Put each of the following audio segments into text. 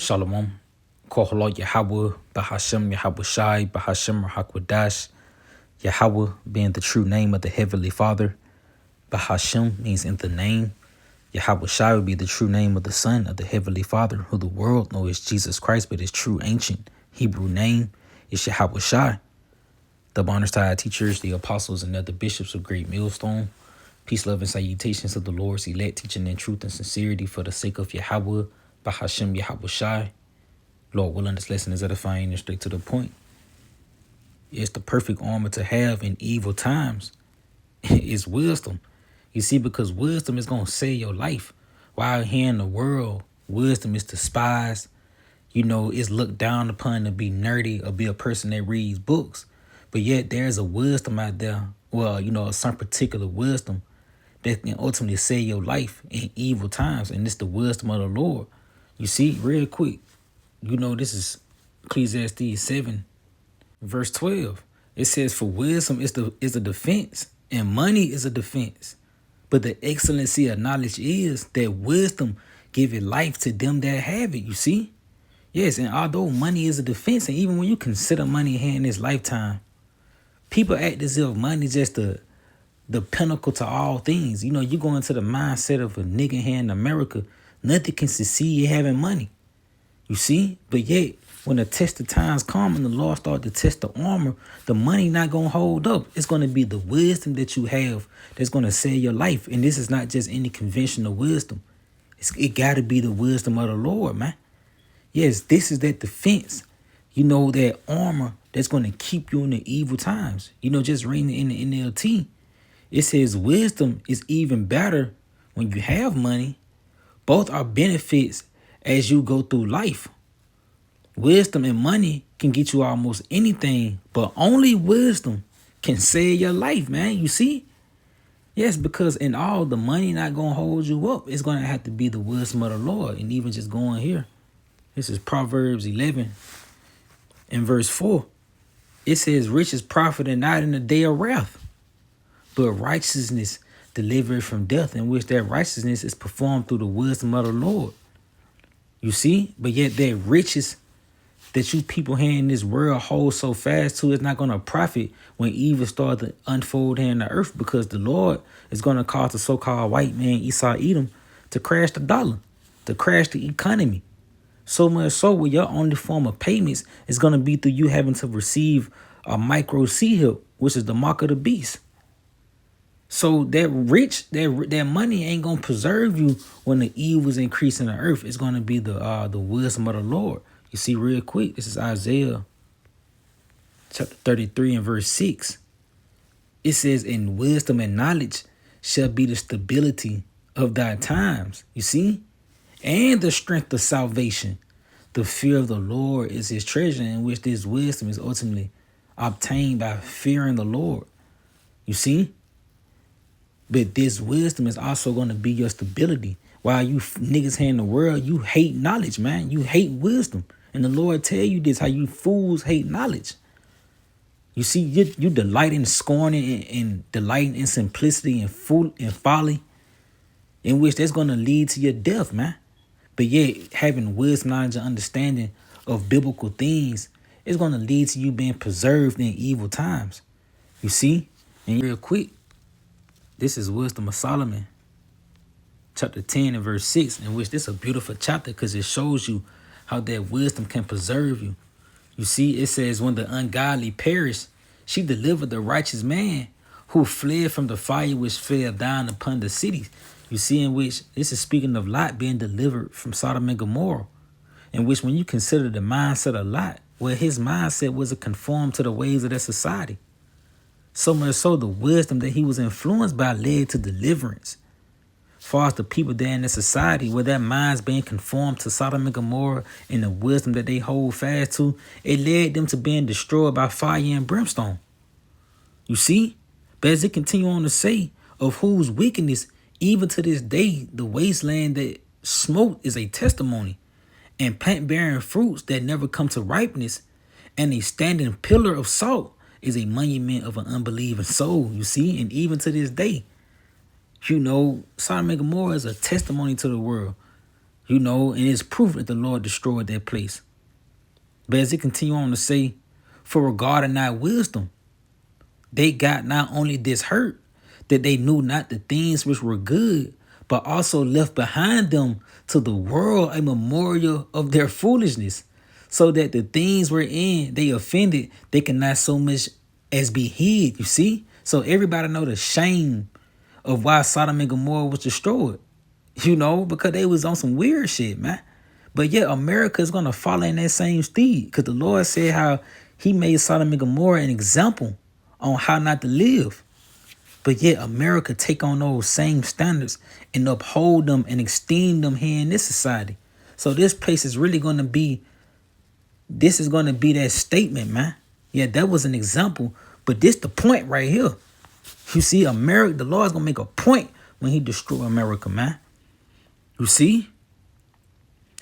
Shalom. Kohlo Yahweh, Bahashem Yahweh Shai, Bahashem Rahakwadash. Yahweh being the true name of the Heavenly Father. Bahashem means in the name. Yahweh Shai would be the true name of the Son of the Heavenly Father, who the world knows is Jesus Christ, but his true ancient Hebrew name is Yahweh Shai. The Barnestine teachers, the apostles, and other bishops of Great Millstone. Peace, love, and salutations of the Lord's elect, teaching in truth and sincerity for the sake of Yahweh, Bahashem Yahweh Shai. Lord willing, this lesson is edifying and straight to the point. It's the perfect armor to have in evil times. It's wisdom. You see, because wisdom is going to save your life. While here in the world, wisdom is despised. You know, it's looked down upon to be nerdy or be a person that reads books. But yet there's a wisdom out there. Well, you know, some particular wisdom that can ultimately save your life in evil times. And it's the wisdom of the Lord. You see, real quick. You know, this is Ecclesiastes 7, verse 12. It says, for wisdom is a defense, and money is a defense. But the excellency of knowledge is that wisdom giveth life to them that have it, you see? Yes, and although money is a defense, and even when you consider money here in this lifetime, people act as if money is just the pinnacle to all things. You know, you go into the mindset of a nigga here in America, nothing can succeed in having money. You see? But yet, when the test of times come and the Lord start to test the armor, the money not going to hold up. It's going to be the wisdom that you have that's going to save your life. And this is not just any conventional wisdom. It got to be the wisdom of the Lord, man. Yes, this is that defense. You know, that armor that's going to keep you in the evil times. You know, just reading in the NLT, it says wisdom is even better when you have money. Both are benefits as you go through life. Wisdom and money can get you almost anything, but only wisdom can save your life, man. You see? Yes, because in all, the money not going to hold you up. It's going to have to be the wisdom of the Lord. And even just going here, this is Proverbs 11 and verse 4. It says, riches profit not in the day of wrath, but righteousness delivered from death, in which that righteousness is performed through the wisdom of the Lord. You see? But yet that riches that you people here in this world hold so fast to is not going to profit when evil starts to unfold here in the earth, because the Lord is going to cause the so-called white man, Esau Edom, to crash the dollar, to crash the economy. So much so where your only form of payments is going to be through you having to receive a micro C-help, which is the mark of the beast. So that money ain't gonna preserve you when the evils increase in the earth. It's gonna be the wisdom of the Lord. You see, real quick, this is Isaiah chapter 33 and verse 6. It says, in wisdom and knowledge shall be the stability of thy times. You see? And the strength of salvation. The fear of the Lord is his treasure, in which this wisdom is ultimately obtained by fearing the Lord. You see? But this wisdom is also going to be your stability. While you niggas here in the world, you hate knowledge, man. You hate wisdom. And the Lord tell you this, how you fools hate knowledge. You see, you delight in scorning and delighting in simplicity and folly, in which that's going to lead to your death, man. But yet, having wisdom, knowledge, and understanding of biblical things is going to lead to you being preserved in evil times. You see? And real quick, this is Wisdom of Solomon, chapter 10 and verse 6, in which this is a beautiful chapter because it shows you how that wisdom can preserve you. You see, it says, when the ungodly perish, she delivered the righteous man who fled from the fire which fell down upon the cities. You see, in which this is speaking of Lot being delivered from Sodom and Gomorrah, in which when you consider the mindset of Lot, well, his mindset was to conform to the ways of that society. So much so, the wisdom that he was influenced by led to deliverance. As far as the people there in the society, where their minds being conformed to Sodom and Gomorrah and the wisdom that they hold fast to, it led them to being destroyed by fire and brimstone. You see? But as it continue on to say, of whose wickedness, even to this day, the wasteland that smote is a testimony, and plant-bearing fruits that never come to ripeness, and a standing pillar of salt is a monument of an unbelieving soul, you see? And even to this day, you know, Sodom and Gomorrah is a testimony to the world. And it's proof that the Lord destroyed that place. But as it continue on to say, for regarding not wisdom, they got not only this hurt, that they knew not the things which were good, but also left behind them to the world a memorial of their foolishness, so that the things wherein they offended, they cannot so much as be hid. You see? So everybody know the shame of why Sodom and Gomorrah was destroyed. Because they was on some weird shit, man. But yet America is going to follow in that same steed, because the Lord said how he made Sodom and Gomorrah an example on how not to live. But yet America take on those same standards and uphold them and esteem them here in this society. So this place is really going to be, this is going to be that statement, man. Yeah, that was an example, but this the point right here. You see, America, the Lord's going to make a point when he destroy America, man. You see?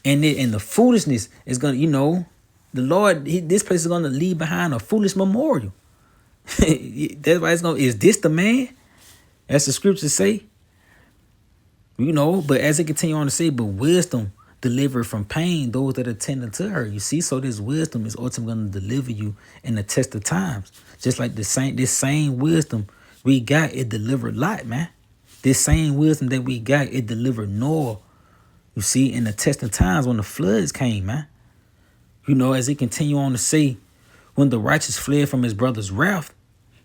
And the foolishness is going to, the Lord, this place is going to leave behind a foolish memorial. That's why it's going to, is this the man? As the scriptures say. But as it continue on to say, but wisdom delivered from pain those that attend to her. You see, so this wisdom is ultimately going to deliver you in the test of times. Just like this same wisdom we got, it delivered Lot, man. This same wisdom that we got, it delivered Noah. You see, in the test of times when the floods came, man. As it continue on to say, when the righteous fled from his brother's wrath,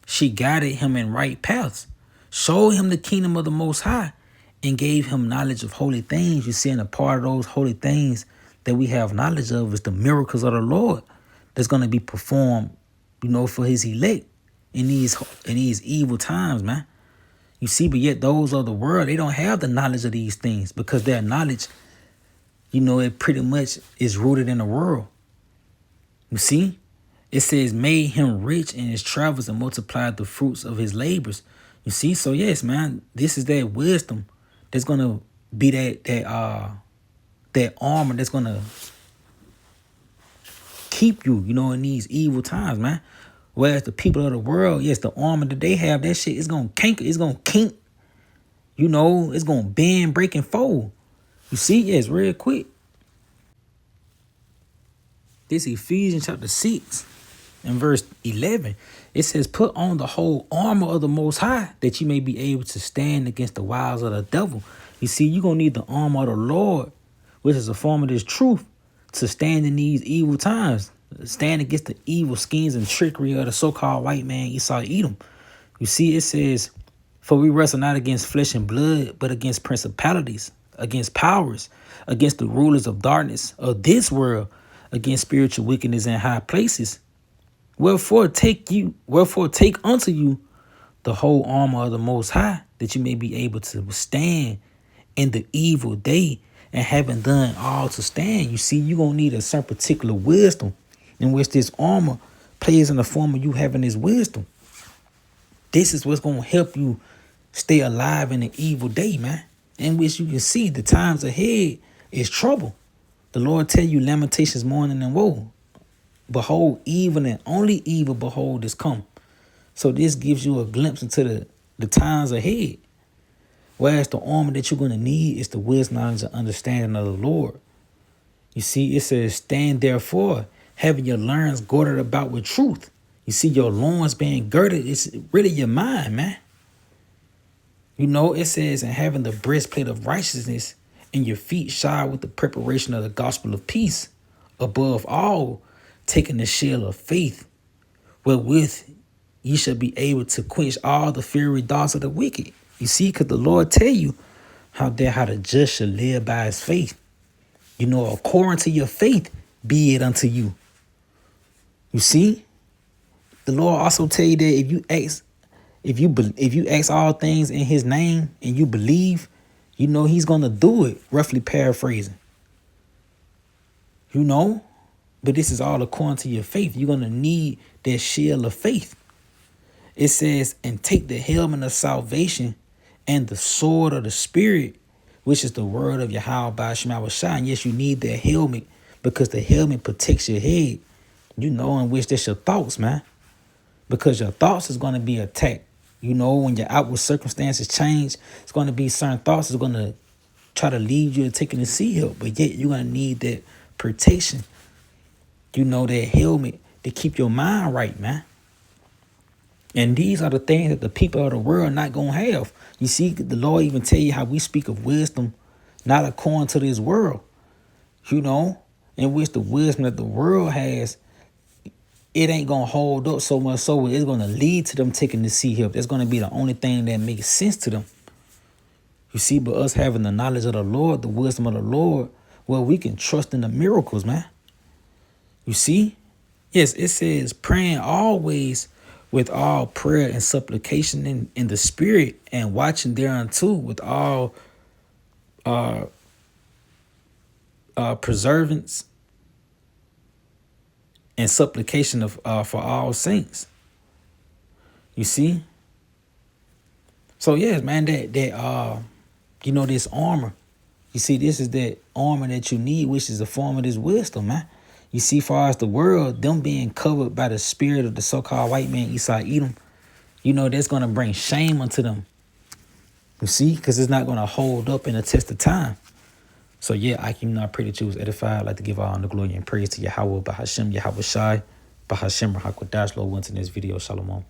she guided him in right paths, showed him the kingdom of the Most High, and gave him knowledge of holy things. You see, and a part of those holy things that we have knowledge of is the miracles of the Lord that's going to be performed, for his elect in these evil times, man. You see, but yet those of the world, they don't have the knowledge of these things, because their knowledge, it pretty much is rooted in the world. You see, it says, made him rich in his travels and multiplied the fruits of his labors. You see, so yes, man, this is that wisdom that's gonna be that armor that's gonna keep you, in these evil times, man. Whereas the people of the world, yes, the armor that they have, that shit is gonna canker, it's gonna kink, it's gonna bend, break, and fold. You see, yes, real quick. This Ephesians chapter 6 and verse 11. It says, put on the whole armor of the Most High, that you may be able to stand against the wiles of the devil. You see, you're going to need the armor of the Lord, which is a form of this truth, to stand in these evil times. Stand against the evil schemes and trickery of the so-called white man Esau Edom. You see, it says, for we wrestle not against flesh and blood, but against principalities, against powers, against the rulers of darkness of this world, against spiritual wickedness in high places. Wherefore take unto you the whole armor of the Most High, that you may be able to withstand in the evil day, and having done all to stand. You see, you're going to need a certain particular wisdom in which this armor plays in the form of you having this wisdom. This is what's going to help you stay alive in the evil day, man, in which you can see the times ahead is trouble. The Lord tell you, Lamentations morning and woe. Behold, evil and only evil, behold, is come. So this gives you a glimpse into the times ahead. Whereas the armor that you're going to need is the wisdom, knowledge, and understanding of the Lord. You see, it says, stand therefore, having your loins girded about with truth. You see, your loins being girded, it's really your mind, man. It says, and having the breastplate of righteousness, and your feet shod with the preparation of the gospel of peace. Above all, taking the shield of faith, wherewith ye shall be able to quench all the fiery darts of the wicked. You see, because the Lord tell you how the just shall live by his faith. According to your faith, be it unto you. You see, the Lord also tell you that if you ask all things in his name and you believe, he's gonna do it. Roughly paraphrasing. But this is all according to your faith. You're gonna need that shield of faith. It says, and take the helmet of salvation and the sword of the Spirit, which is the word of Yahweh by Shema Shai. And yes, you need that helmet, because the helmet protects your head. In which that's your thoughts, man. Because your thoughts is going to be attacked. When your outward circumstances change, it's going to be certain thoughts is going to try to lead you to taking the sea help, but yet you're gonna need that protection. You know, that helmet to keep your mind right, man. And these are the things that the people of the world are not gonna have. You see, the Lord even tell you how we speak of wisdom, not according to this world. You know, in which the wisdom that the world has, it ain't gonna hold up so much so it's gonna lead to them taking the sea help. That's gonna be the only thing that makes sense to them. You see, but us having the knowledge of the Lord, the wisdom of the Lord, well, we can trust in the miracles, man. You see? Yes, it says praying always with all prayer and supplication in the spirit, and watching thereunto with all preservance and supplication of for all saints. You see? So yes, man, that you know, this armor. You see, this is that armor that you need, which is the form of this wisdom, man. You see, far as the world, them being covered by the spirit of the so-called white man, Esau Edom, you know, that's going to bring shame unto them. You see, because it's not going to hold up in a test of time. So yeah, I pray that you was edified. I'd like to give all the glory and praise to Yahweh, Bahashem, Yahweh Shai, Bahashem, Rahakwadash, Lord, once in this video. Shalom.